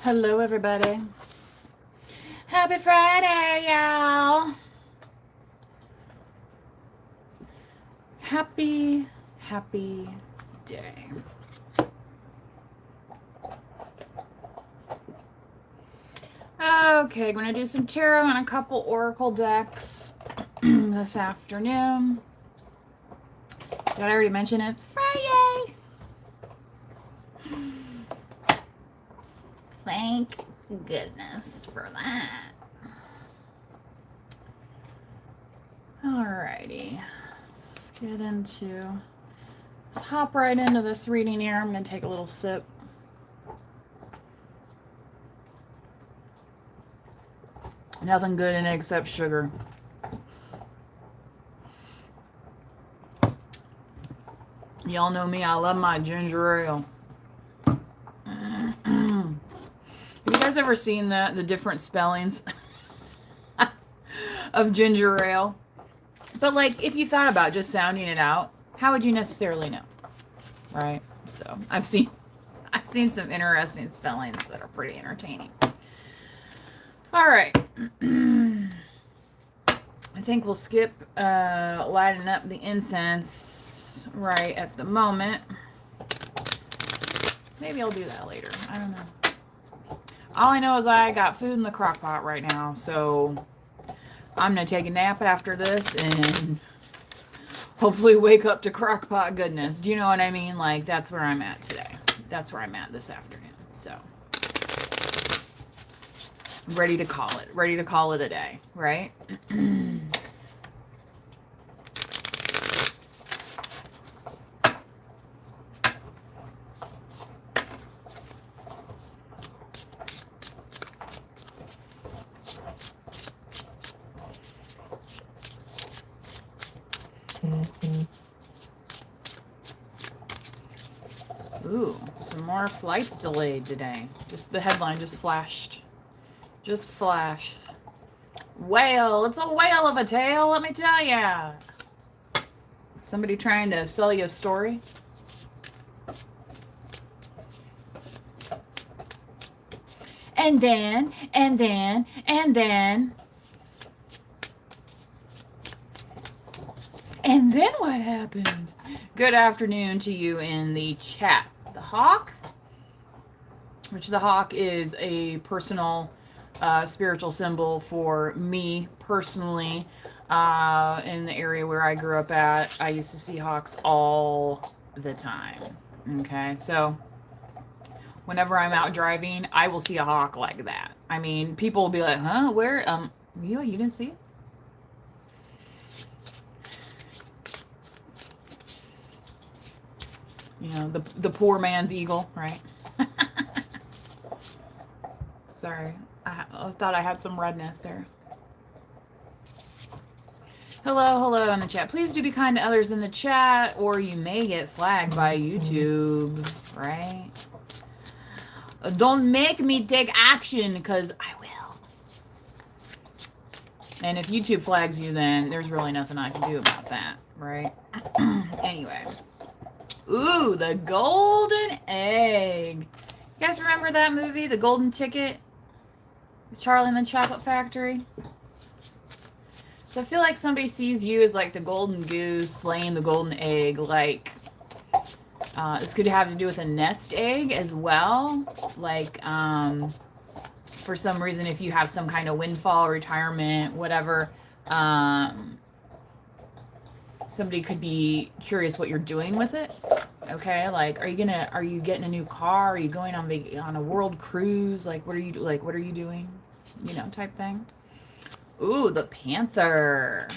Hello, everybody. Happy Friday, y'all. Happy day. Okay, going to do some tarot and a couple oracle decks this afternoon. Did I already mention it's Friday? Thank goodness for that. Alrighty, let's hop right into this reading here. I'm going to take a little sip. Nothing good in it except sugar. Y'all know me, I love my ginger ale. Have you guys ever seen the different spellings of ginger ale? But like, if you thought about just sounding it out, how would you necessarily know? Right? So I've seen some interesting spellings that are pretty entertaining. All right. I think we'll skip lighting up the incense right at the moment. Maybe I'll do that later. I don't know. All I know is I got food in the crock pot right now, so I'm going to take a nap after this and hopefully wake up to crock pot goodness. Do you know what I mean? Like, that's where I'm at today. That's where I'm at this afternoon. So, ready to call it. Ready to call it a day, right? Ooh, some more flights delayed today. Just the headline just flashed. Just flashed. Whale. It's a whale of a tale, let me tell ya. Somebody trying to sell you a story? And then. And then what happened? Good afternoon to you in the chat. The hawk, which the hawk is a personal spiritual symbol for me personally. In the area where I grew up at, I used to see hawks all the time. Okay, so whenever I'm out driving, I will see a hawk like that. I mean, people will be like, huh, where? You didn't see it? You know, the poor man's eagle, right? Sorry, I thought I had some redness there. Hello in the chat. Please do be kind to others in the chat, or you may get flagged by YouTube, right? Don't make me take action, because I will. And if YouTube flags you, then there's really nothing I can do about that, right? Anyway. Ooh, the golden egg. You guys remember that movie, The Golden Ticket? Charlie and the Chocolate Factory? So I feel like somebody sees you as like the golden goose laying the golden egg. Like, this could have to do with a nest egg as well. Like, for some reason, if you have some kind of windfall, retirement, whatever, somebody could be curious what you're doing with it. Okay, like, are you getting a new car? Are you going on a world cruise? Like, what are you doing? You know, type thing. Ooh, the panther.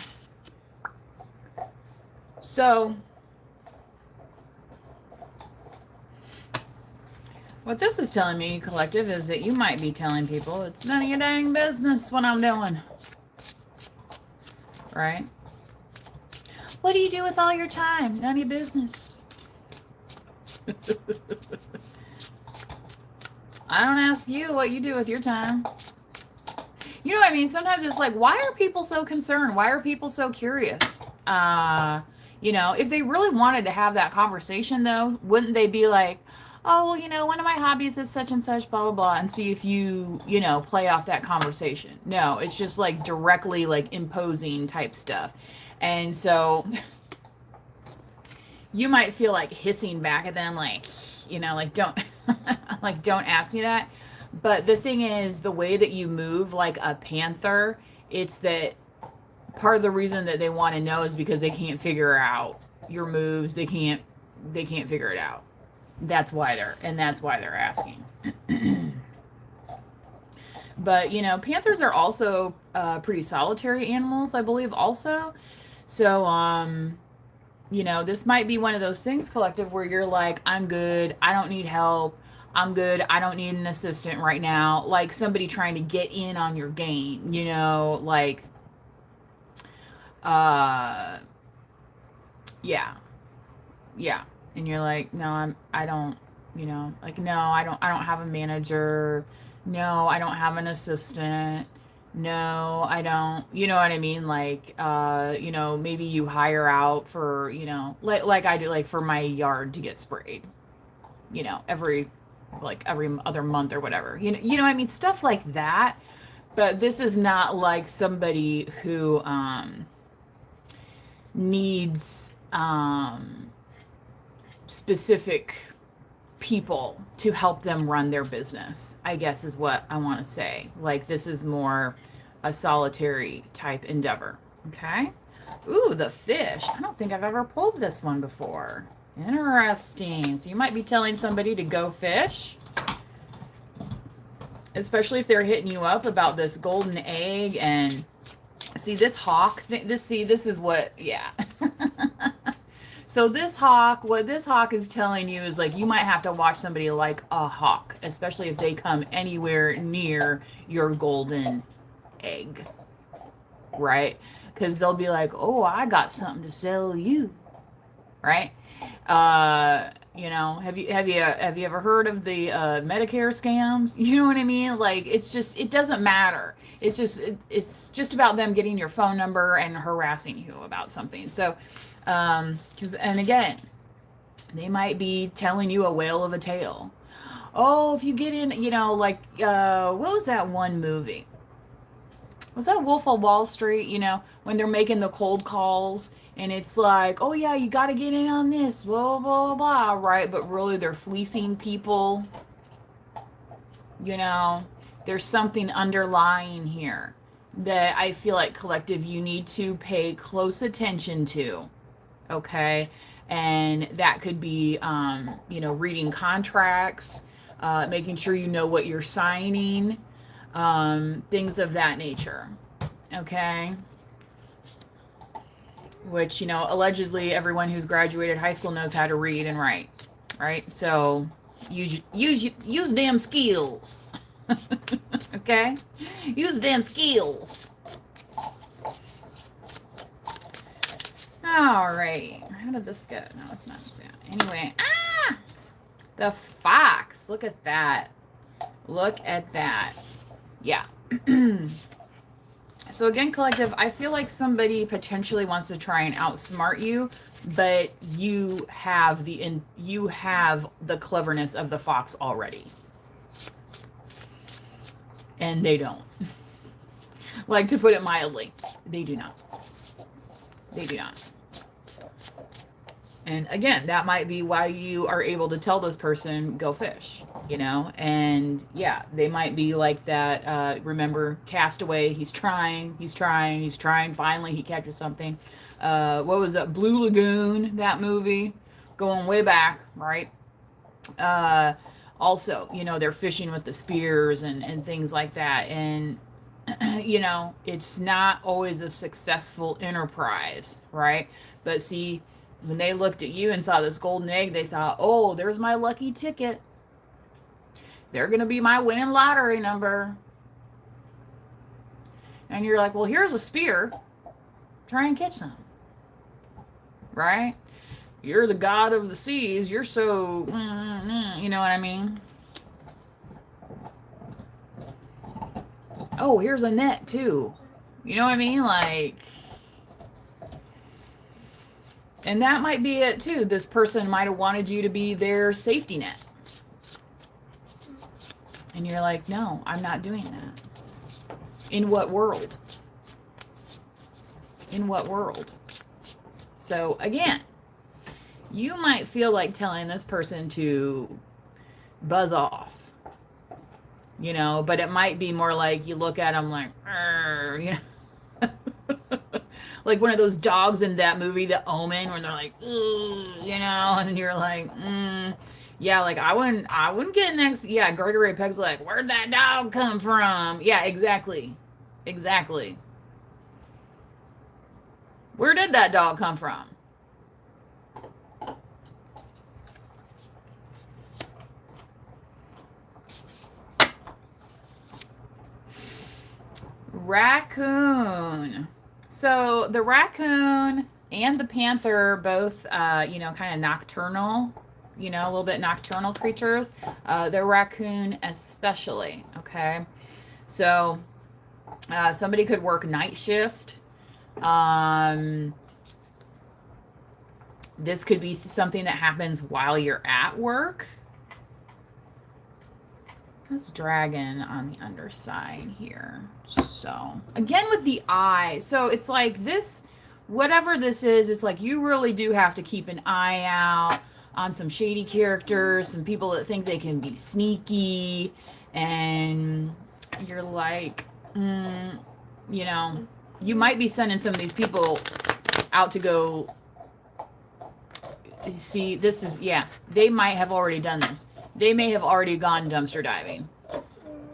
So, what this is telling me, collective, is that you might be telling people it's none of your dang business what I'm doing. Right? What do you do with all your time? None of your business. I don't ask you what you do with your time. You know what I mean? Sometimes it's like, why are people so concerned? Why are people so curious? You know, if they really wanted to have that conversation, though, wouldn't they be like, oh, well, you know, one of my hobbies is such and such, blah, blah, blah, and see if you, you know, play off that conversation. No, it's just like directly like imposing type stuff. And so you might feel like hissing back at them, like, you know, like, don't, like, don't ask me that. But the thing is, the way that you move like a panther, it's that part of the reason that they want to know is because they can't figure out your moves. They can't figure it out. That's why they're asking. But, you know, panthers are also pretty solitary animals, I believe, also. So, you know, this might be one of those things, collective, where you're like, I'm good, I don't need help, I'm good, I don't need an assistant right now. Like somebody trying to get in on your game, you know, like, uh, yeah, yeah. And you're like, no, I don't, you know, like, no, I don't have a manager. No, I don't have an assistant. No, I don't, you know what I mean? Like, you know, maybe you hire out for, you know, like I do, like for my yard to get sprayed, you know, every other month or whatever, you know what I mean? Stuff like that. But this is not like somebody who, needs, specific people to help them run their business, I guess is what I want to say. Like, this is more a solitary type endeavor. Okay. Ooh, the fish. I don't think I've ever pulled this one before. Interesting. So you might be telling somebody to go fish, especially if they're hitting you up about this golden egg. And see this hawk thing, this is what, yeah. So what this hawk is telling you is like, you might have to watch somebody like a hawk, especially if they come anywhere near your golden egg, right? Because they'll be like, oh, I got something to sell you, right? You know, have you ever heard of the Medicare scams? You know what I mean? Like, it's just, it doesn't matter. It's just about them getting your phone number and harassing you about something. So, and again, they might be telling you a whale of a tale. Oh, if you get in, you know, like, what was that one movie? Was that Wolf of Wall Street? You know, when they're making the cold calls and it's like, oh yeah, you got to get in on this, blah, blah, blah, right? But really they're fleecing people. You know, there's something underlying here that I feel like, collective, you need to pay close attention to. Okay. And that could be, you know, reading contracts, making sure you know what you're signing, things of that nature. Okay. Which, you know, allegedly everyone who's graduated high school knows how to read and write, right? So use damn skills. Okay. Use damn skills. Alrighty. How did this go? No, it's not. Anyway. The fox. Look at that. Look at that. Yeah. So again, collective, I feel like somebody potentially wants to try and outsmart you, but you have the cleverness of the fox already. And they don't. Like, to put it mildly, they do not. They do not. And again, that might be why you are able to tell this person, go fish, you know? And yeah, they might be like that. Remember Castaway? He's trying. Finally, he catches something. What was that? Blue Lagoon, that movie, going way back, right? Also, you know, they're fishing with the spears and things like that. And, you know, it's not always a successful enterprise, right? But see, when they looked at you and saw this golden egg, they thought, oh, there's my lucky ticket. They're going to be my winning lottery number. And you're like, well, here's a spear. Try and catch some. Right? You're the god of the seas. You're so, you know what I mean? Oh, here's a net too. You know what I mean? Like, and that might be it too. This person might have wanted you to be their safety net. And you're like, no, I'm not doing that. In what world? In what world? So again, you might feel like telling this person to buzz off, you know, but it might be more like you look at them like, you know, like one of those dogs in that movie, The Omen, where they're like, you know, and you're like, yeah, like I wouldn't get next. Yeah, Gregory Peck's like, where'd that dog come from? Yeah, exactly. Exactly. Where did that dog come from? Raccoon. So the raccoon and the panther both, you know, kind of nocturnal, you know, a little bit nocturnal creatures. The raccoon especially, okay? So somebody could work night shift. This could be something that happens while you're at work. This dragon on the underside here. So again with the eye, so it's like this, whatever this is, it's like you really do have to keep an eye out on some shady characters, some people that think they can be sneaky, and you're like, you know, you might be sending some of these people out to go see. This is, yeah, they might have already done this. They may have already gone dumpster diving,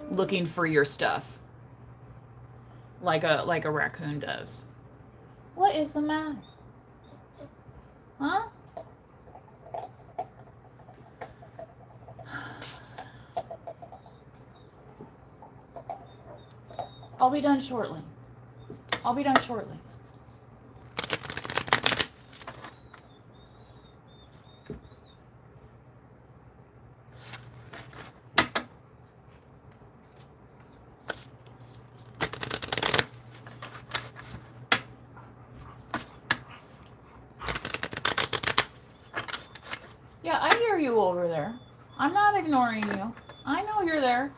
looking for your stuff, like a raccoon does. What is the matter? Huh? I'll be done shortly. I'll be done shortly. Yeah, I hear you over there. I'm not ignoring you. I know you're there.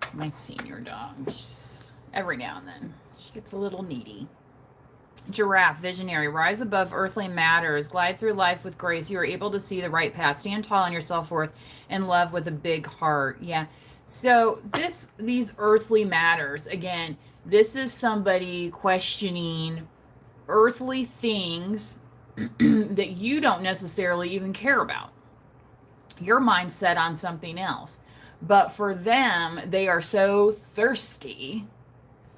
It's my senior dog. She's, every now and then, she gets a little needy. Giraffe, visionary, rise above earthly matters, glide through life with grace. You are able to see the right path, stand tall in your self-worth, and love with a big heart. Yeah. So these earthly matters, again, this is somebody questioning earthly things that you don't necessarily even care about. Your mind's set on something else. But for them, they are so thirsty,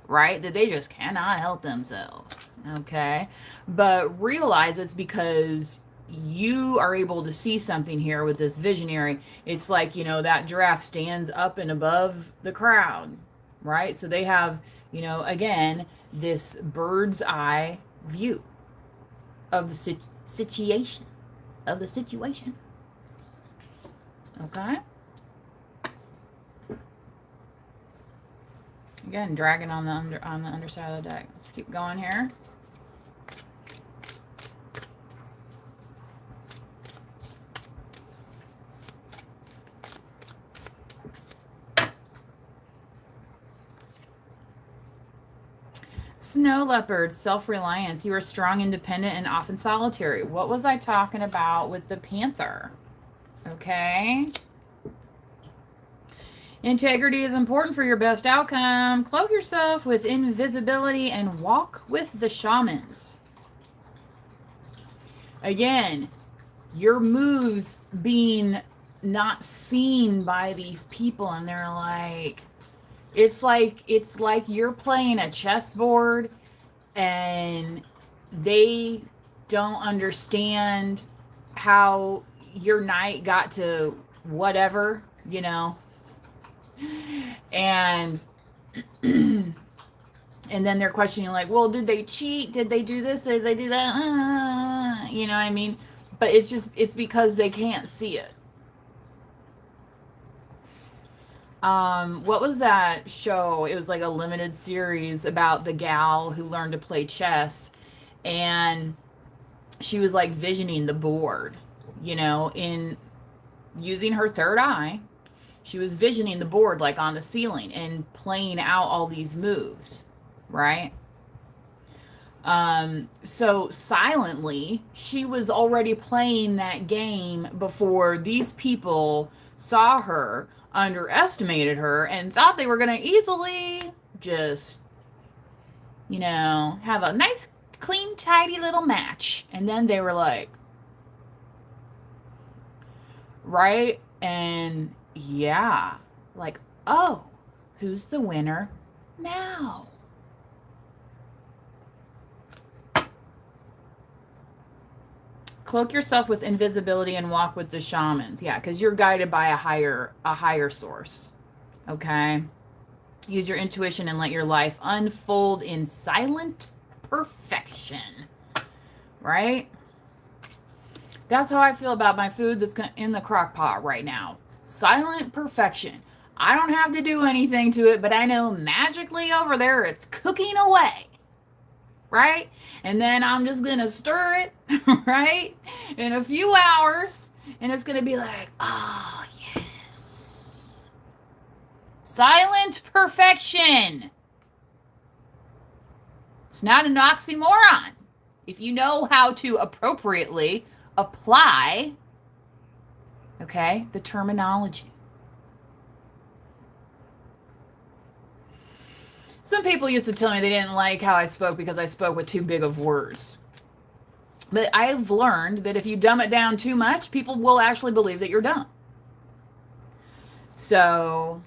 right, that they just cannot help themselves, okay? But realize it's because you are able to see something here with this visionary. It's like, you know, that giraffe stands up and above the crowd, right? So they have, you know, again, this bird's eye view of the situation, okay? Again, dragon on the underside of the deck. Let's keep going here. Snow leopard, self-reliance. You are strong, independent, and often solitary. What was I talking about with the panther? Okay. Integrity is important for your best outcome. Cloak yourself with invisibility and walk with the shamans. Again, your moves being not seen by these people, and they're like, it's like you're playing a chessboard and they don't understand how your knight got to whatever, you know. And then they're questioning, like, well, did they cheat? Did they do this? Did they do that? You know what I mean? But it's because they can't see it. What was that show? It was like a limited series about the gal who learned to play chess, and she was like visioning the board, in using her third eye. She was visioning the board like on the ceiling and playing out all these moves, right? So silently, she was already playing that game before these people saw her, underestimated her, and thought they were going to easily just, have a nice, clean, tidy little match. And then they were like, right? And yeah, like, oh, who's the winner now? Cloak yourself with invisibility and walk with the shamans. Yeah, because you're guided by a higher source. Okay? Use your intuition and let your life unfold in silent perfection. Right? That's how I feel about my food that's in the crock pot right now. Silent perfection. I don't have to do anything to it, but I know magically over there it's cooking away. Right? And then I'm just going to stir it, right? In a few hours. And it's going to be like, oh, yes. Silent perfection. It's not an oxymoron. If you know how to appropriately apply, okay, the terminology. Some people used to tell me they didn't like how I spoke because I spoke with too big of words. But I've learned that if you dumb it down too much, people will actually believe that you're dumb. So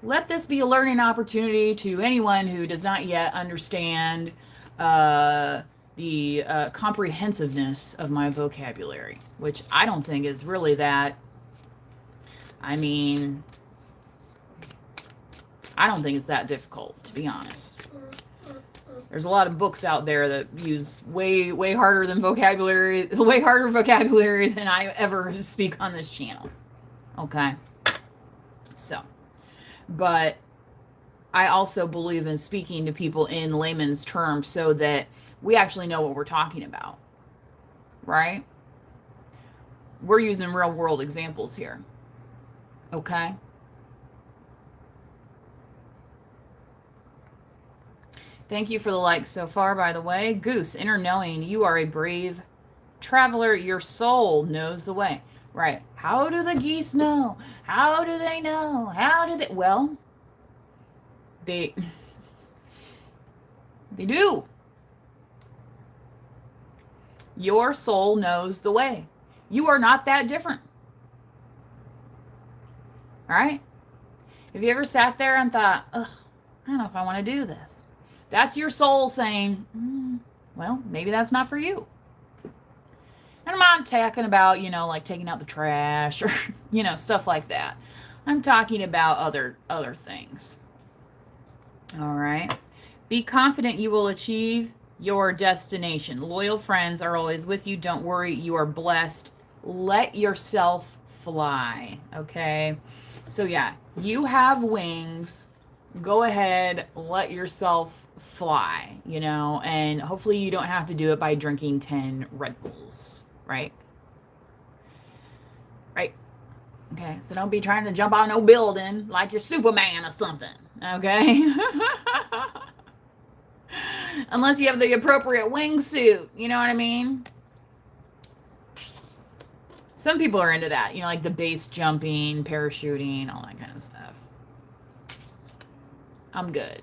let this be a learning opportunity to anyone who does not yet understand the comprehensiveness of my vocabulary, which I don't think is really that. I don't think it's that difficult, to be honest. There's a lot of books out there that use way harder vocabulary than I ever speak on this channel. Okay? So, but I also believe in speaking to people in layman's terms so that we actually know what we're talking about. Right? We're using real world examples here. Okay? Thank you for the likes so far, by the way. Goose, inner knowing, you are a brave traveler. Your soul knows the way. Right. How do the geese know? How do they know? Well, they do. Your soul knows the way. You are not that different. All right? Have you ever sat there and thought, ugh, I don't know if I want to do this? That's your soul saying, well, maybe that's not for you. And I'm not talking about, like taking out the trash or, stuff like that. I'm talking about other things. All right. Be confident you will achieve your destination. Loyal friends are always with you. Don't worry. You are blessed. Let yourself fly. Okay. So yeah, you have wings. Go ahead, let yourself fly, and hopefully you don't have to do it by drinking 10 Red Bulls, right? Right. Okay, so don't be trying to jump on no building like you're Superman or something, okay? Unless you have the appropriate wingsuit, you know what I mean? Some people are into that, like the base jumping, parachuting, all that kind of stuff. I'm good.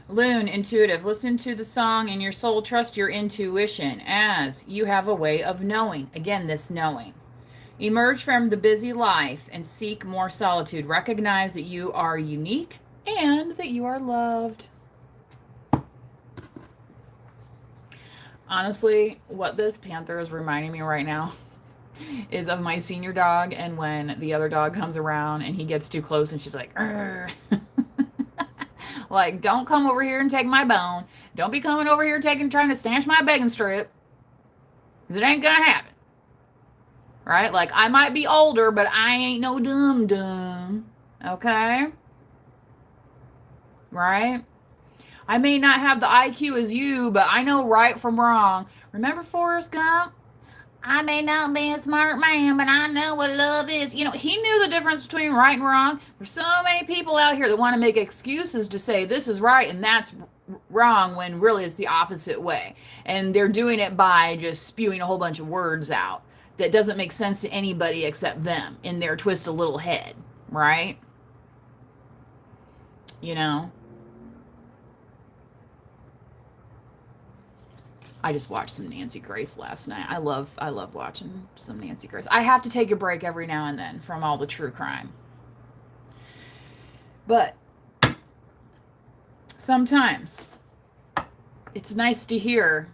Loon, intuitive. Listen to the song in your soul. Trust your intuition as you have a way of knowing. Again, this knowing. Emerge from the busy life and seek more solitude. Recognize that you are unique and that you are loved. Honestly, what this panther is reminding me right now is of my senior dog, and when the other dog comes around and he gets too close and she's like, like, don't come over here and take my bone. Don't be coming over here trying to snatch my bacon strip, because it ain't gonna happen. right? Like, I might be older, but I ain't no dum-dum, okay? Right? I may not have the IQ as you, but I know right from wrong. Remember Forrest Gump? I may not be a smart man, but I know what love is. You know, he knew the difference between right and wrong. There's so many people out here that want to make excuses to say this is right and that's wrong when really it's the opposite way. And they're doing it by just spewing a whole bunch of words out that doesn't make sense to anybody except them in their twisted little head, right? You know? I just watched some Nancy Grace last night. I love watching some Nancy Grace. I have to take a break every now and then from all the true crime. But sometimes it's nice to hear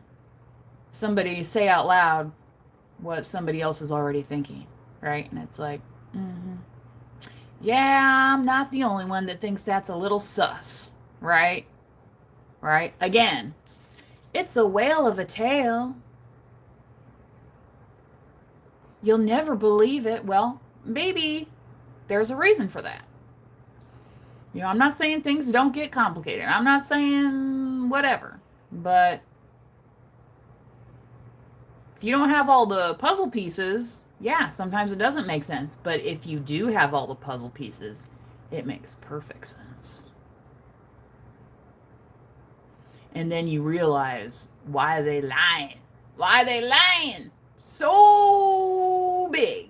somebody say out loud what somebody else is already thinking, right? And it's like, yeah, I'm not the only one that thinks that's a little sus, right? Right? Again, it's a whale of a tale. You'll never believe it. Well, maybe there's a reason for that. You know, I'm not saying things don't get complicated. I'm not saying whatever. But if you don't have all the puzzle pieces, yeah, sometimes it doesn't make sense. But if you do have all the puzzle pieces, it makes perfect sense. And then you realize why they lying. Why they lying so big.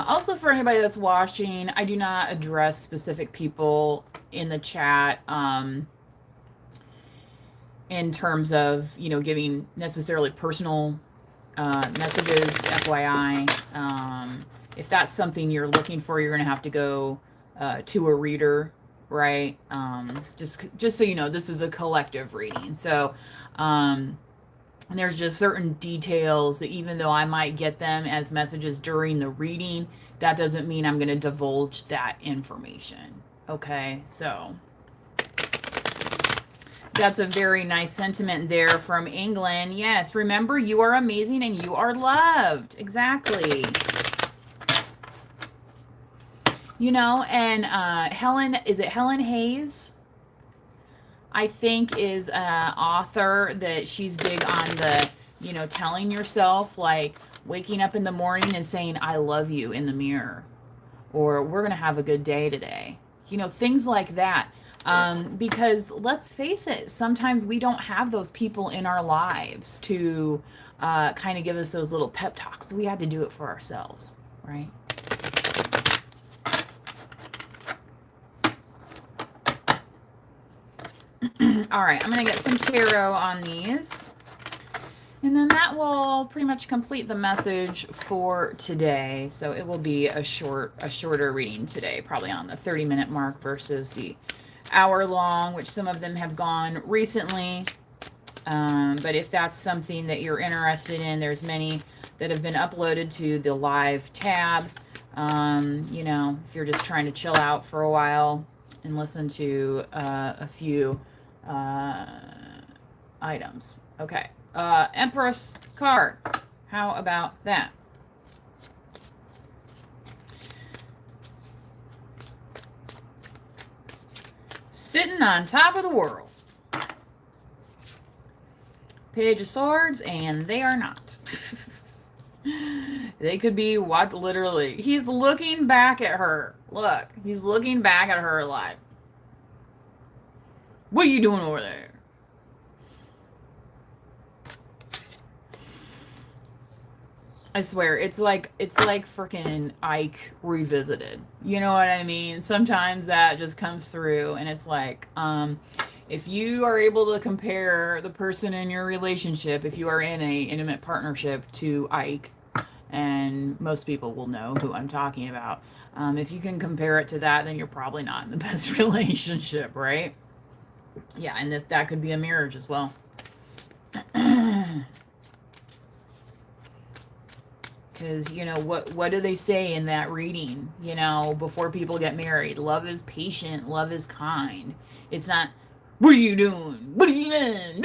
Also, for anybody that's watching, I do not address specific people in the chat in terms of, you know, giving necessarily personal messages, FYI. If that's something you're looking for, you're going to have to go to a reader, right? Just so you know, this is a collective reading. So, and there's just certain details that even though I might get them as messages during the reading, that doesn't mean I'm going to divulge that information. Okay, so that's a very nice sentiment there from England. Yes, remember, you are amazing and you are loved. Exactly. You know, and Helen, is it Helen Hayes? I think is an author that she's big on the, you know, telling yourself, like waking up in the morning and saying, I love you in the mirror, or we're going to have a good day today. You know, things like that. Because let's face it, sometimes we don't have those people in our lives to kind of give us those little pep talks. We had to do it for ourselves, right? All right, I'm going to get some tarot on these. And then that will pretty much complete the message for today. So it will be a shorter reading today, probably on the 30-minute mark versus the hour long, which some of them have gone recently. But if that's something that you're interested in, there's many that have been uploaded to the live tab. You know, if you're just trying to chill out for a while and listen to a few items. Okay. Empress card. How about that? Sitting on top of the world. Page of Swords, and they are not. They could be what, literally. He's looking back at her. Look, he's looking back at her like, what are you doing over there? I swear, it's like freaking Ike revisited. You know what I mean? Sometimes that just comes through, and it's like, if you are able to compare the person in your relationship, if you are in a intimate partnership, to Ike, and most people will know who I'm talking about, if you can compare it to that, then you're probably not in the best relationship, right? Yeah, and that could be a marriage as well. Because, you know, what do they say in that reading, you know, before people get married? Love is patient. Love is kind. It's not, what are you doing? What are you doing?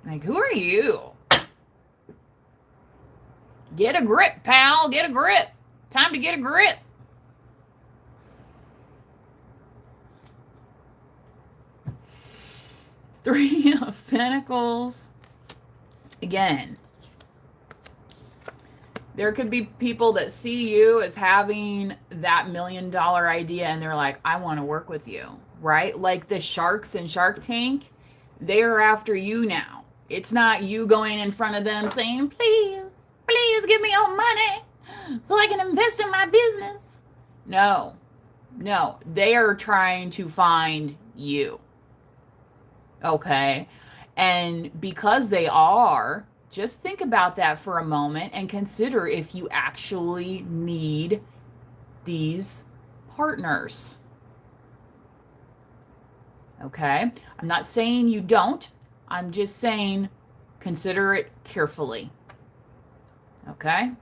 Like, who are you? Get a grip, pal. Get a grip. Time to get a grip. Three of Pentacles. Again, there could be people that see you as having that $1 million idea and they're like, I want to work with you, right? Like the sharks in Shark Tank, they're after you now. It's not you going in front of them saying, please, please give me your money so I can invest in my business. No, they are trying to find you. Okay. And because they are, just think about that for a moment and consider if you actually need these partners. Okay. I'm not saying you don't. I'm just saying consider it carefully. Okay.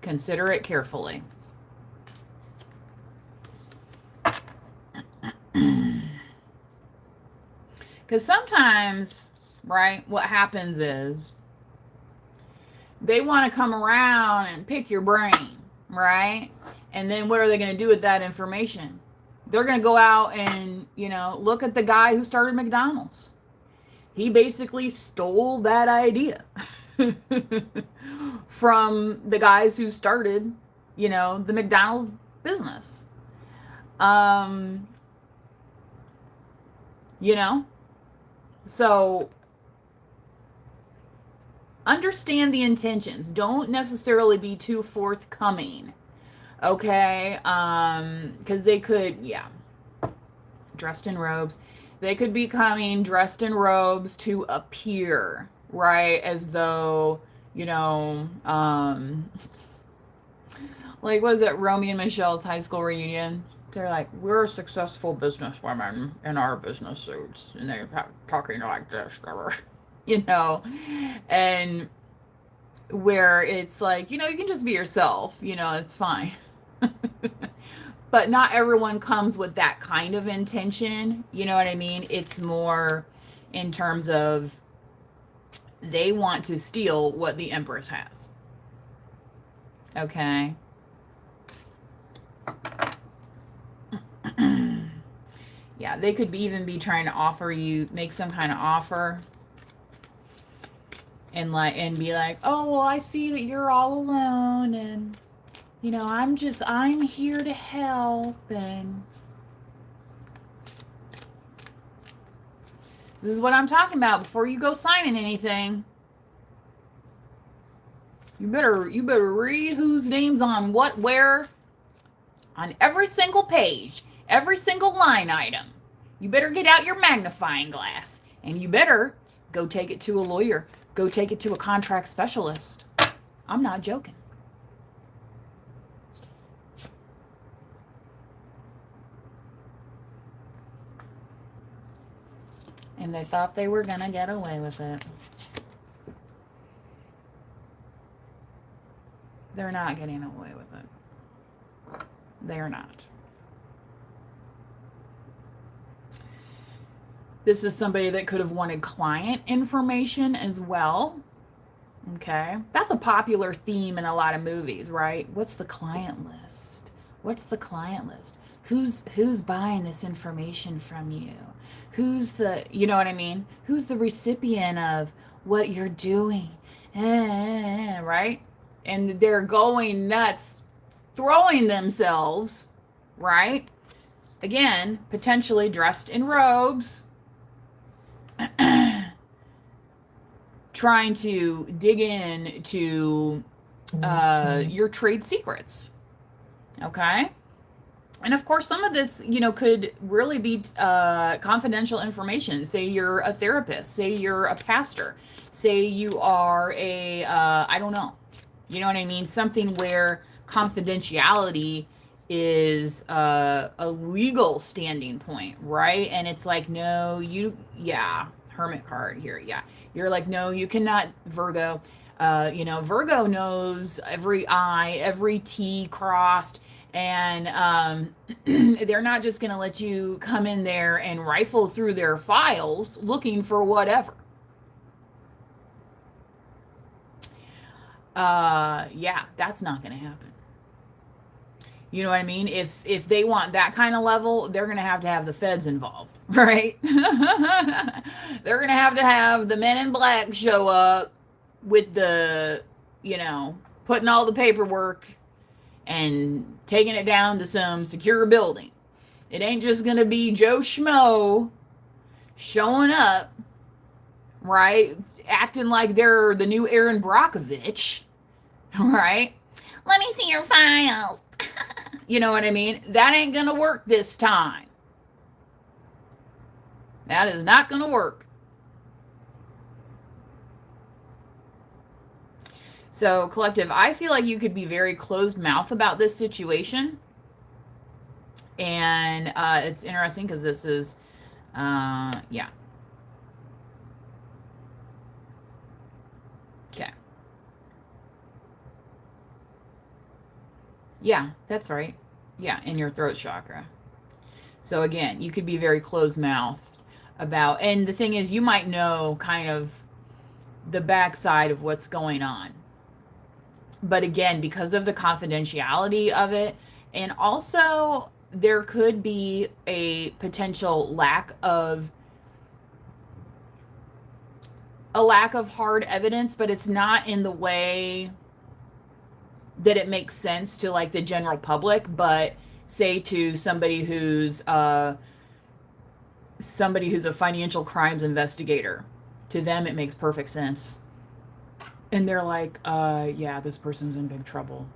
Consider it carefully. Because sometimes, right, what happens is they want to come around and pick your brain, right? And then what are they going to do with that information? They're going to go out and, you know, look at the guy who started McDonald's. He basically stole that idea from the guys who started, you know, the McDonald's business. You know? So understand the intentions. Don't necessarily be too forthcoming. Okay? Because they could, yeah. Dressed in robes. They could be coming dressed in robes to appear, right? As though, you know, like, what is it, Romeo and Michelle's high school reunion? They're like, we're successful businesswomen in our business suits. And they're talking like this, you know? And where it's like, you know, you can just be yourself, you know, it's fine. But not everyone comes with that kind of intention. You know what I mean? It's more in terms of they want to steal what the Empress has. Okay? Yeah, they could even be trying to offer you, make some kind of offer. And be like, oh, well, I see that you're all alone and, you know, I'm here to help. And this is what I'm talking about. Before you go signing anything, you better read whose name's on what, where, on every single page, every single line item. You better get out your magnifying glass and you better go take it to a lawyer. Go take it to a contract specialist. I'm not joking. And they thought they were going to get away with it. They're not getting away with it. They're not. This is somebody that could have wanted client information as well. Okay. That's a popular theme in a lot of movies, right? What's the client list? What's the client list? Who's buying this information from you? Who's the, you know what I mean? Who's the recipient of what you're doing? Right? And they're going nuts, throwing themselves, right? Again, potentially dressed in robes, trying to dig in to your trade secrets. Okay? And of course, some of this, you know, could really be confidential information. Say you're a therapist. Say you're a pastor. Say you are a, I don't know. You know what I mean? Something where confidentiality is a legal standing point, right? And it's like, no, yeah. Hermit card here. Yeah. You're like, no, you cannot, Virgo. Virgo knows every I, every T crossed, and they're not just going to let you come in there and rifle through their files looking for whatever. Yeah, that's not going to happen. You know what I mean? If they want that kind of level, they're going to have the feds involved, right? They're going to have the men in black show up with the, putting all the paperwork and taking it down to some secure building. It ain't just going to be Joe Schmo showing up, right? Acting like they're the new Aaron Brockovich, right? Let me see your files. You know what I mean? That ain't going to work this time. That is not going to work. So, collective, I feel like you could be very closed mouth about this situation. And it's interesting because this is, yeah. Okay. Yeah, that's right. Yeah, in your throat chakra. So again, you could be very closed-mouthed about, and the thing is, you might know kind of the backside of what's going on. But again, because of the confidentiality of it, and also there could be a potential lack of hard evidence, but it's not in the way that it makes sense to like the general public, but say to somebody who's a financial crimes investigator, to them it makes perfect sense. And they're like, yeah, this person's in big trouble.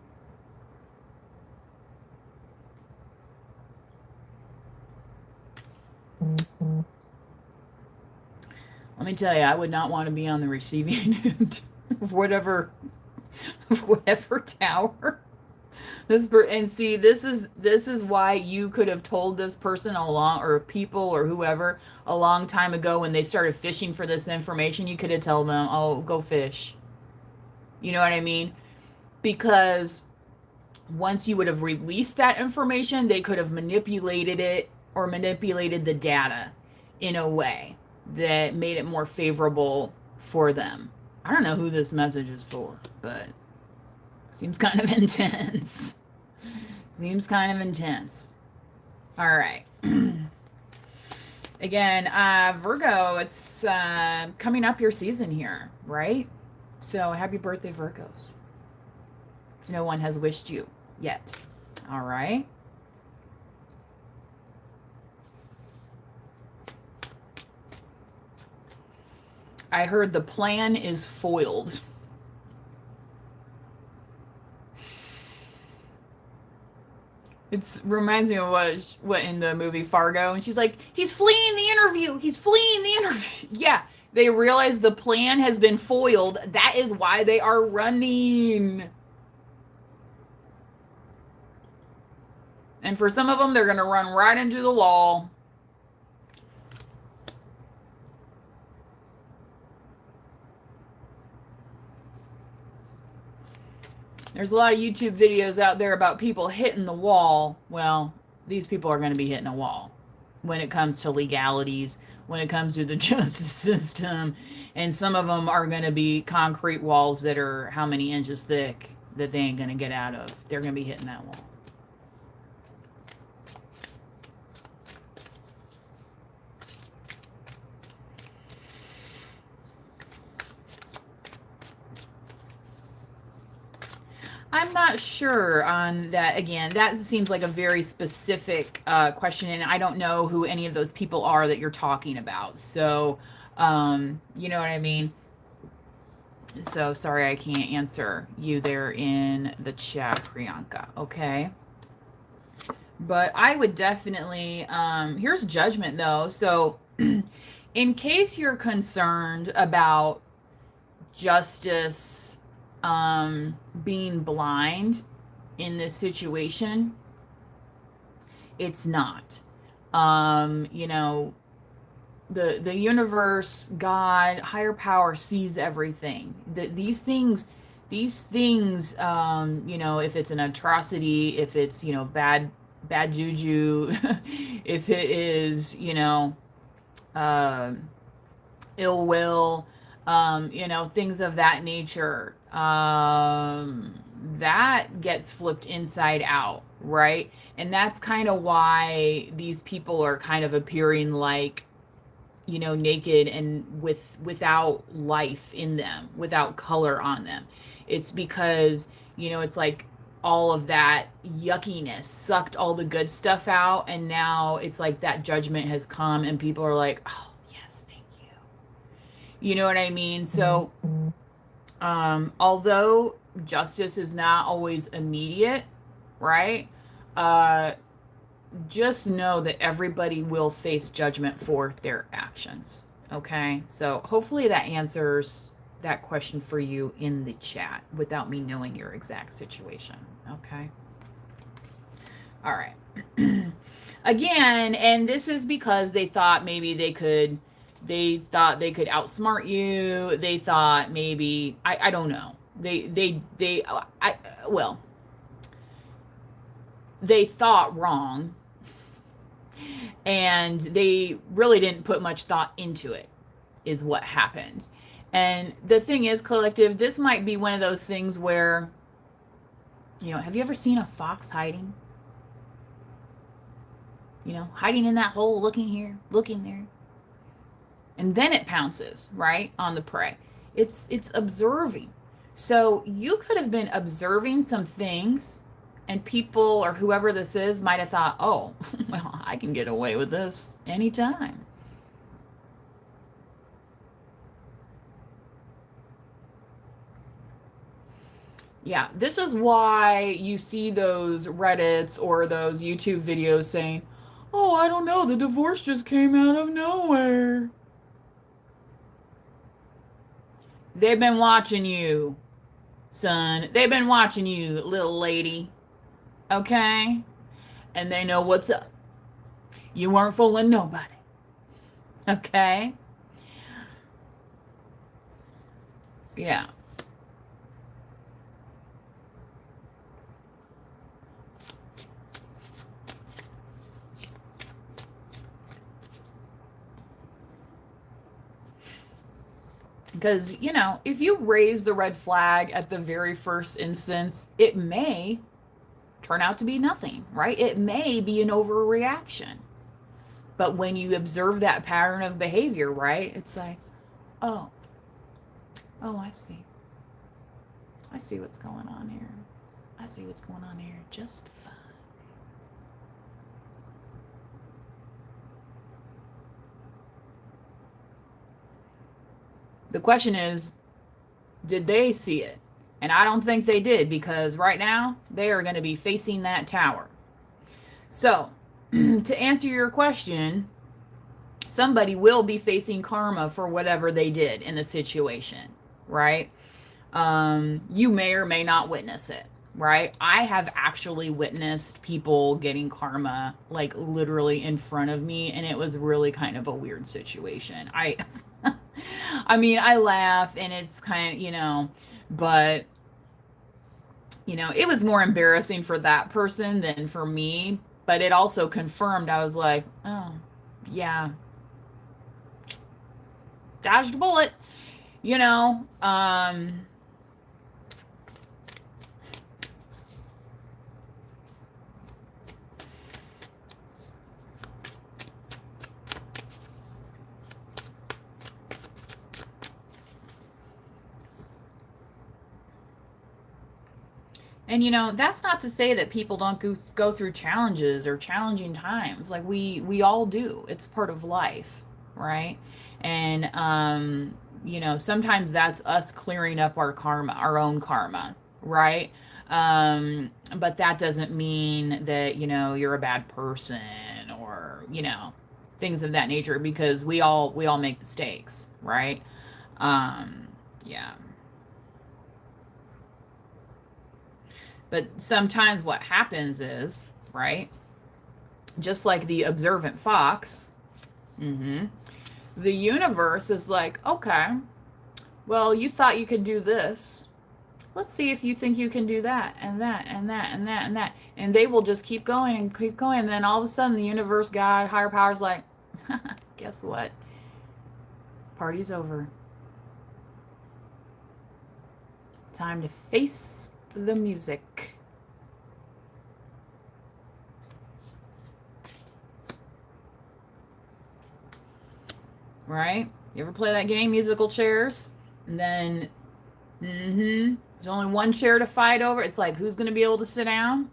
Mm-hmm. Let me tell you, I would not want to be on the receiving end of whatever tower. And see, this is why you could have told this person or people or whoever a long time ago when they started fishing for this information. You could have told them, oh, go fish. You know what I mean? Because once you would have released that information, they could have manipulated it or manipulated the data in a way that made it more favorable for them. I don't know who this message is for, but seems kind of intense. Seems kind of intense. All right. Again, Virgo, it's coming up your season here, right? So happy birthday, Virgos. If no one has wished you yet. All right. I heard the plan is foiled. It reminds me of what in the movie Fargo, and she's like, he's fleeing the interview. He's fleeing the interview. Yeah, they realize the plan has been foiled. That is why they are running. And for some of them, they're going to run right into the wall. There's a lot of YouTube videos out there about people hitting the wall. Well, these people are going to be hitting a wall when it comes to legalities, when it comes to the justice system. And some of them are going to be concrete walls that are how many inches thick that they ain't going to get out of. They're going to be hitting that wall. I'm not sure on that. Again, that seems like a very specific question, and I don't know who any of those people are that you're talking about. So, you know what I mean? So, sorry I can't answer you there in the chat, Priyanka. Okay. But I would definitely, here's judgment though. So, in case you're concerned about justice being blind in this situation, it's not. You know, the universe, God, higher power sees everything. These things, you know, if it's an atrocity, if it's, you know, bad juju, if it is, you know, uh, ill will, you know, things of that nature, that gets flipped inside out, right? And that's kind of why these people are kind of appearing like, you know, naked and without life in them, without color on them. It's because, you know, it's like all of that yuckiness sucked all the good stuff out, and now it's like that judgment has come and people are like, oh yes, thank you. You know what I mean? So although justice is not always immediate, right? uh just know that everybody will face judgment for their actions. Okay? So hopefully that answers that question for you in the chat without me knowing your exact situation. Okay? All right. Again, and this is because they thought maybe they thought they could outsmart you. They thought maybe I don't know. Well, they thought wrong, and they really didn't put much thought into it, is what happened. And the thing is, collective, this might be one of those things where, you know, have you ever seen a fox hiding? You know, hiding in that hole, looking here, looking there. And then it pounces, right, on the prey. It's observing. So you could have been observing some things, and people or whoever this is might have thought, oh, well, I can get away with this anytime. Yeah, this is why you see those Reddits or those YouTube videos saying, oh, I don't know, the divorce just came out of nowhere. They've been watching you, son. They've been watching you, little lady. Okay? And they know what's up. You weren't fooling nobody. Okay? Yeah. Because, you know, if you raise the red flag at the very first instance, it may turn out to be nothing, right? It may be an overreaction. But when you observe that pattern of behavior, right, it's like, oh, I see. I see what's going on here. I see what's going on here just fine. The question is, did they see it? And I don't think they did, because right now they are going to be facing that tower. So, to answer your question, somebody will be facing karma for whatever they did in the situation, right? You may or may not witness it, right? I have actually witnessed people getting karma, like literally in front of me, and it was really kind of a weird situation. I mean, I laugh and it's kind of, you know, but, you know, it was more embarrassing for that person than for me, but it also confirmed, I was like, oh, yeah, dodged a bullet, you know. And you know, that's not to say that people don't go through challenges or challenging times. Like we all do. It's part of life, right? And you know, sometimes that's us clearing up our karma, our own karma, right? But that doesn't mean that, you know, you're a bad person or, you know, things of that nature, because we all make mistakes, right? Yeah. But sometimes what happens is, right, just like the observant fox, the universe is like, okay, well, you thought you could do this. Let's see if you think you can do that and that and that and that and that. And they will just keep going and keep going. And then all of a sudden, the universe, God, higher power's like, guess what? Party's over. Time to face the music. Right? You ever play that game, musical chairs? And then, there's only one chair to fight over. It's like, who's going to be able to sit down?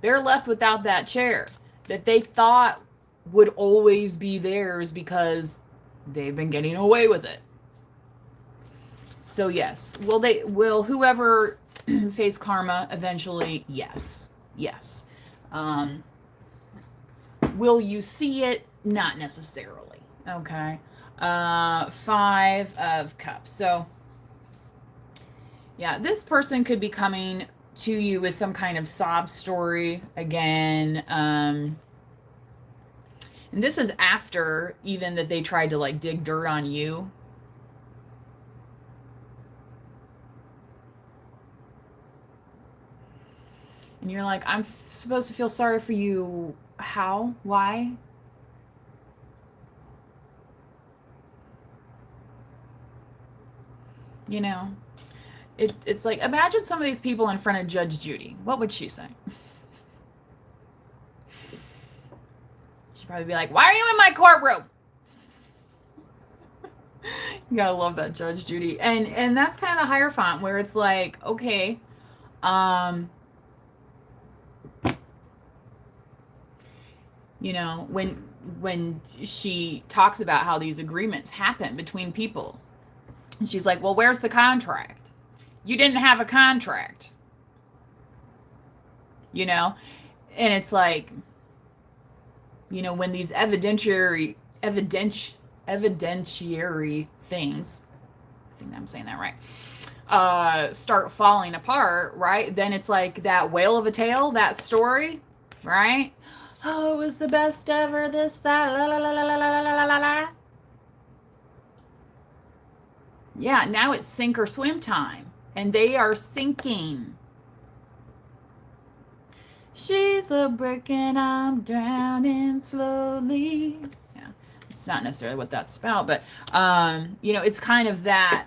They're left without that chair that they thought would always be theirs because they've been getting away with it. So yes, will whoever face karma eventually? Yes. Will you see it? Not necessarily. Okay. 5 of Cups. So yeah, this person could be coming to you with some kind of sob story again. And this is after even that they tried to like dig dirt on you. And you're like, I'm supposed to feel sorry for you. How? Why? You know, it's like, imagine some of these people in front of Judge Judy. What would she say? She'd probably be like, why are you in my courtroom? You gotta love that Judge Judy. And that's kind of the Hierophant, where it's like, okay, you know, when she talks about how these agreements happen between people, and she's like, well, where's the contract? You didn't have a contract. You know? And it's like, you know, when these evidentiary things, I think I'm saying that right, start falling apart, right? Then it's like that whale of a tale, that story, right? Oh, it was the best ever, this, that, la la la la la la la la la. Yeah, now it's sink or swim time. And they are sinking. She's a brick and I'm drowning slowly. Yeah, it's not necessarily what that's about, but you know, it's kind of that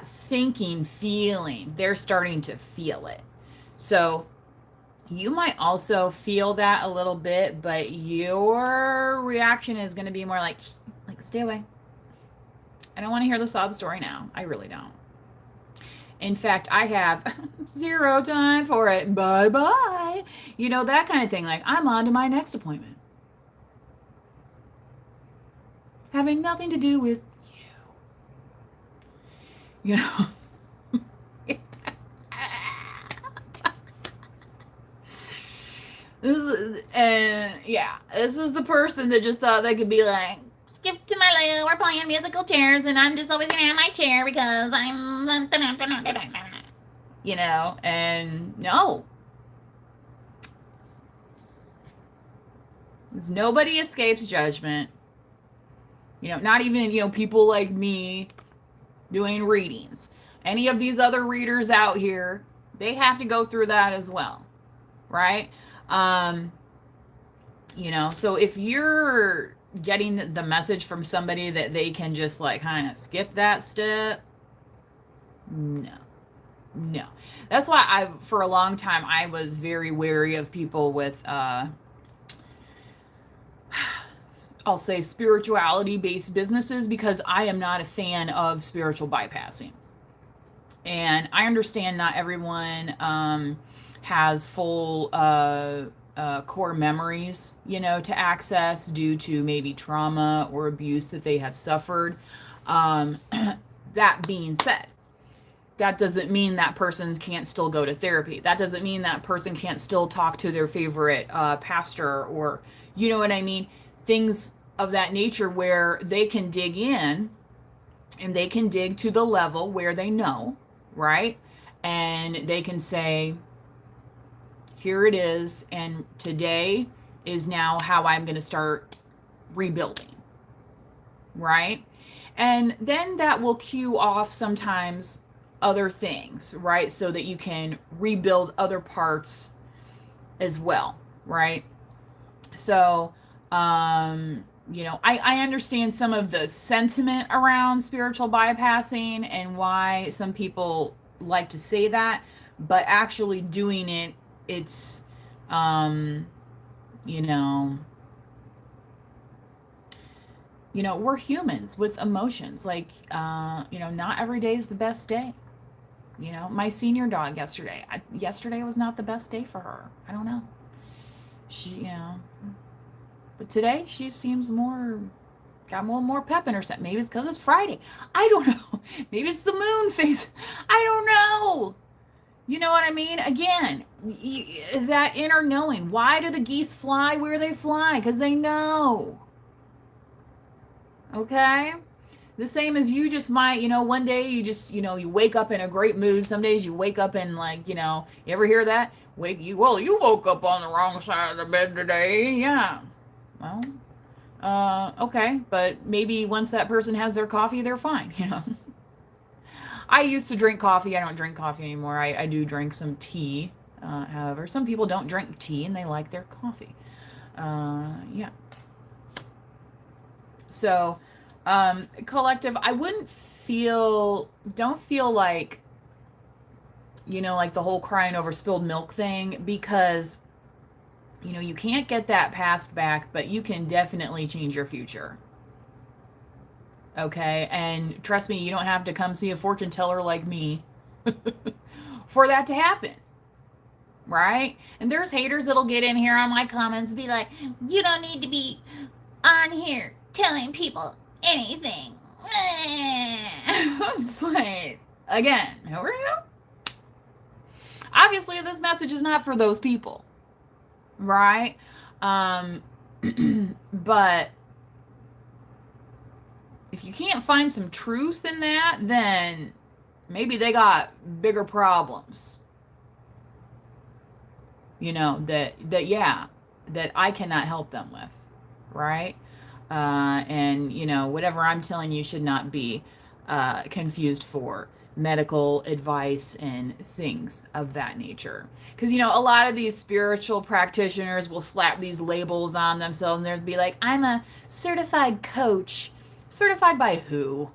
sinking feeling. They're starting to feel it. So you might also feel that a little bit, but your reaction is going to be more like stay away. I don't want to hear the sob story now. I really don't. In fact, I have 0 time for it. Bye-bye. You know, that kind of thing. Like, I'm on to my next appointment. Having nothing to do with you. You know? This is the person that just thought they could be like, skip to my loo, we're playing musical chairs, and I'm just always gonna have my chair because I'm, you know, and no. Nobody escapes judgment. You know, not even, you know, people like me doing readings. Any of these other readers out here, they have to go through that as well, right? You know, so if you're getting the message from somebody that they can just like kind of skip that step, no. That's why for a long time, I was very wary of people with, I'll say spirituality-based businesses, because I am not a fan of spiritual bypassing. And I understand not everyone has full core memories, you know, to access due to maybe trauma or abuse that they have suffered. That being said, that doesn't mean that person can't still go to therapy. That doesn't mean that person can't still talk to their favorite pastor, or, you know what I mean? Things of that nature where they can dig in and they can dig to the level where they know, right? And they can say, here it is, and today is now how I'm going to start rebuilding. right? And then that will cue off sometimes other things, right? So that you can rebuild other parts as well, right? So, I understand some of the sentiment around spiritual bypassing and why some people like to say that, but actually doing it, it's, um, you know, we're humans with emotions. Like, not every day is the best day. My senior dog yesterday was not the best day for her. I don't know. But today she seems got more pep in her step. Maybe it's because it's Friday. I don't know. Maybe it's the moon phase. I don't know. You know what I mean? Again, that inner knowing. Why do the geese fly where they fly? Because they know. Okay? The same as you just might, one day you just, you wake up in a great mood. Some days you wake up in you ever hear that? You woke up on the wrong side of the bed today. Yeah. Well, okay, but maybe once that person has their coffee, they're fine, I used to drink coffee. I don't drink coffee anymore. I do drink some tea. However, some people don't drink tea and they like their coffee. Yeah. So, collective, don't feel like, like the whole crying over spilled milk thing, because, you can't get that past back, but you can definitely change your future. Okay? And trust me, you don't have to come see a fortune teller like me for that to happen. Right? And there's haters that'll get in here on my comments and be like, you don't need to be on here telling people anything. It's like, again, who are you? Obviously, this message is not for those people. Right? But if you can't find some truth in that, then maybe they got bigger problems. That I cannot help them with. Right? And whatever I'm telling you should not be confused for medical advice and things of that nature. Because a lot of these spiritual practitioners will slap these labels on themselves and they'll be like, I'm a certified coach. Certified by who?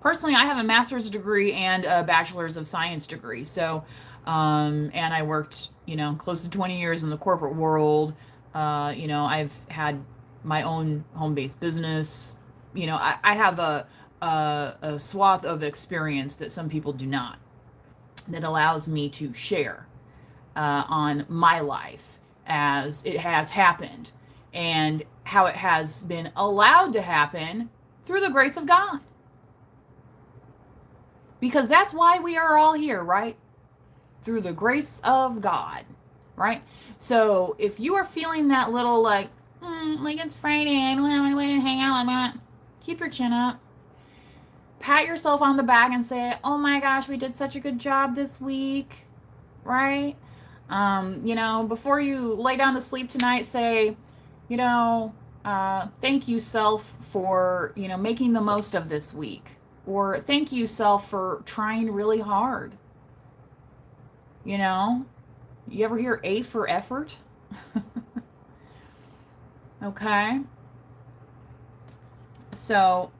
Personally, I have a master's degree and a bachelor's of science degree. So, and I worked, close to 20 years in the corporate world. I've had my own home-based business. I have a swath of experience that some people do not, that allows me to share on my life as it has happened and how it has been allowed to happen through the grace of God. Because that's why we are all here, right? Through the grace of God, right? So if you are feeling that little like it's Friday, I don't have anybody to hang out with, keep your chin up. Pat yourself on the back and say, oh my gosh, we did such a good job this week, right? Before you lay down to sleep tonight, say, thank you, self, for, making the most of this week. Or thank you, self, for trying really hard. You ever hear A for effort? Okay. So,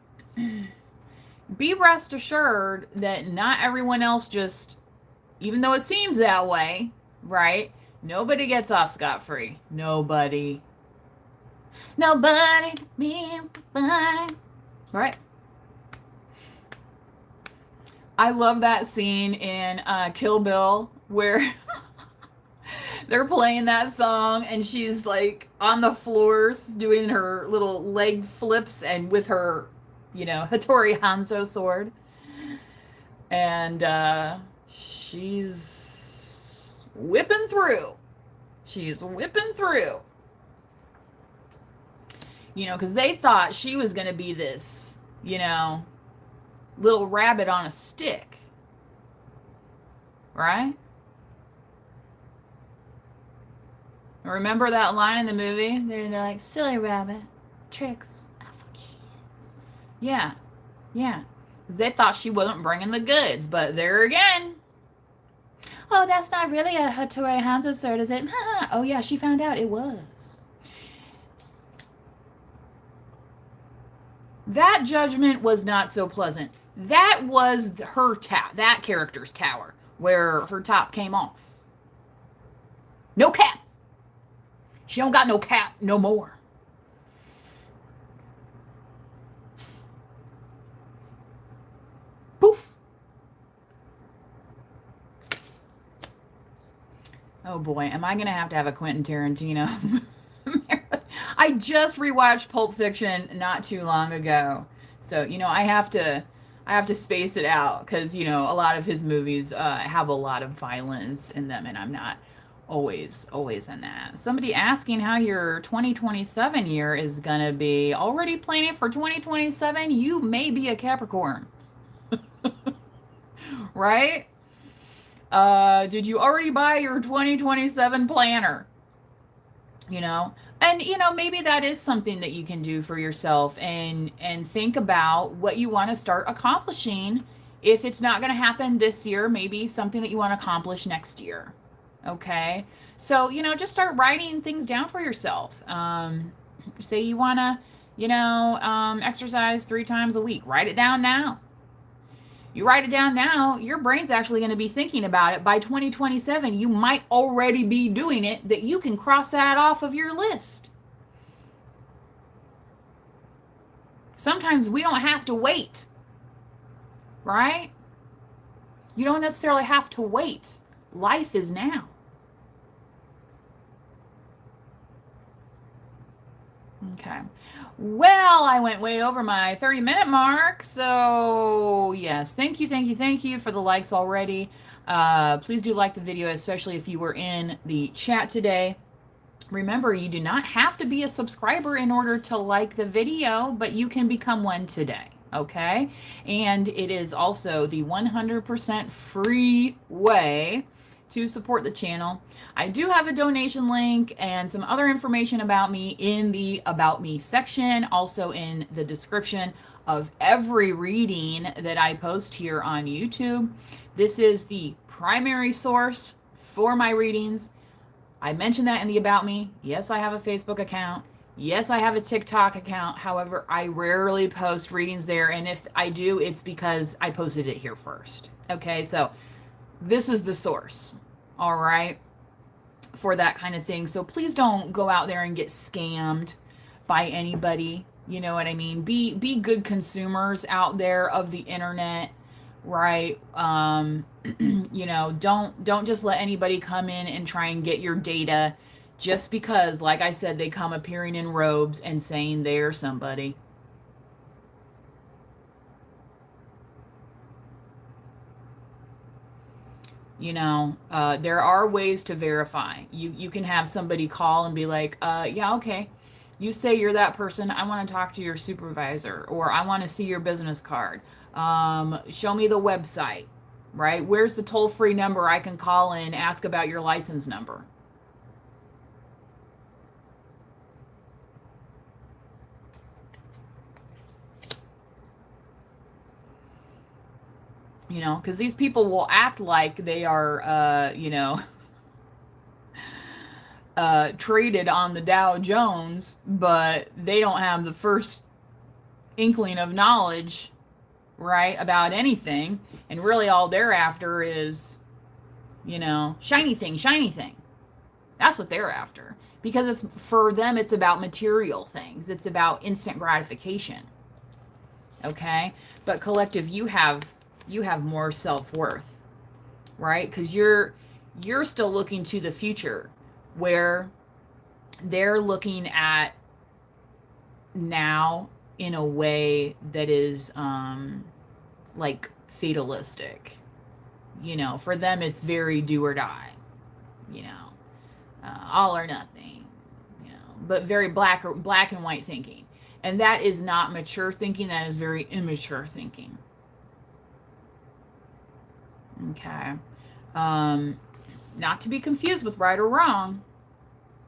be rest assured that not everyone else just, even though it seems that way, right? Nobody gets off scot-free. Nobody. Nobody, me, right? I love that scene in Kill Bill where they're playing that song and she's like on the floors doing her little leg flips and with her, Hattori Hanzo sword. And she's whipping through. She's whipping through. Because they thought she was going to be this, little rabbit on a stick. Right? Remember that line in the movie? They're like, silly rabbit. Tricks for kids. Yeah, yeah. 'Cause they thought she wasn't bringing the goods, but there again. Oh, that's not really a Hattori Hanzo sword, is it? Oh yeah, she found out it was. That judgment was not so pleasant. That was her that character's tower, where her top came off. No cap. She don't got no cap no more. Poof. Oh boy, am I going to have a Quentin Tarantino? I just rewatched Pulp Fiction not too long ago. So, I have to space it out cuz a lot of his movies have a lot of violence in them and I'm not always in that. Somebody asking how your 2027 year is going to be. Already planning for 2027? You may be a Capricorn. Right? Did you already buy your 2027 planner? And maybe that is something that you can do for yourself and think about what you want to start accomplishing. If it's not going to happen this year, maybe something that you want to accomplish next year. Okay? So, just start writing things down for yourself. Say you want to, exercise 3 times a week. Write it down now. You write it down now, your brain's actually going to be thinking about it. By 2027, you might already be doing it, that you can cross that off of your list. Sometimes we don't have to wait, right? You don't necessarily have to wait. Life is now. Okay. Well, I went way over my 30-minute mark. So, yes, thank you for the likes already. Please do like the video, especially if you were in the chat today. Remember, you do not have to be a subscriber in order to like the video, but you can become one today, okay? And it is also the 100% free way to support the channel. I do have a donation link and some other information about me in the About Me section, also in the description of every reading that I post here on YouTube. This is the primary source for my readings. I mentioned that in the About Me. Yes, I have a Facebook account. Yes, I have a TikTok account. However, I rarely post readings there. And if I do, it's because I posted it here first. Okay, so this is the source. All right. For that kind of thing. So please don't go out there and get scammed by anybody. You know what I mean? Be good consumers out there of the internet, right? Don't just let anybody come in and try and get your data just because, like I said, they come appearing in robes and saying they're somebody. There are ways to verify. You can have somebody call and be like, yeah, okay. You say you're that person. I want to talk to your supervisor, or I want to see your business card. Show me the website, right? Where's the toll-free number I can call in, ask about your license number? Because these people will act like they are, traded on the Dow Jones, but they don't have the first inkling of knowledge, right, about anything. And really all they're after is, shiny thing. That's what they're after. Because for them, it's about material things. It's about instant gratification. Okay? But collective, you have more self-worth, right? Because you're still looking to the future, where they're looking at now in a way that is like fatalistic. For them it's very do or die, all or nothing, but very black and white thinking. And that is not mature thinking. That is very immature thinking. Okay. Not to be confused with right or wrong.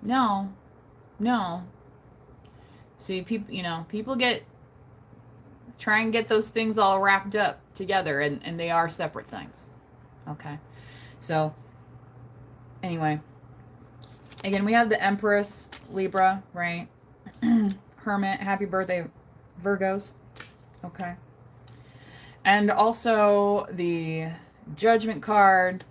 No. See, people, people try and get those things all wrapped up together, and they are separate things. Okay. So, anyway, again, we have the Empress, Libra, right? Hermit, happy birthday, Virgos. Okay. And also the Judgment card.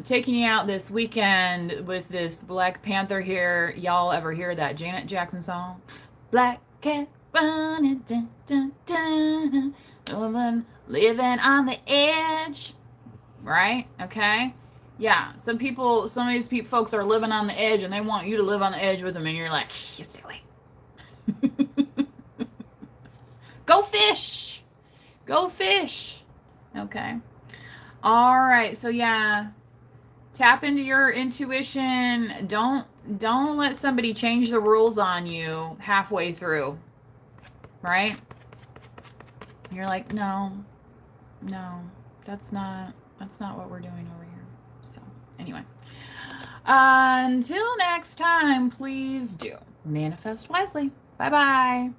Taking you out this weekend with this Black Panther here. Y'all ever hear that Janet Jackson song? Black cat running, dun, dun, dun, living on the edge. Right? Okay? Yeah, some of these folks are living on the edge, and they want you to live on the edge with them, and you're like, you silly. Go fish. Go fish. Okay. All right. So yeah, tap into your intuition. Don't let somebody change the rules on you halfway through. Right? You're like, no, that's not what we're doing over here. So anyway, until next time, please do manifest wisely. Bye-bye.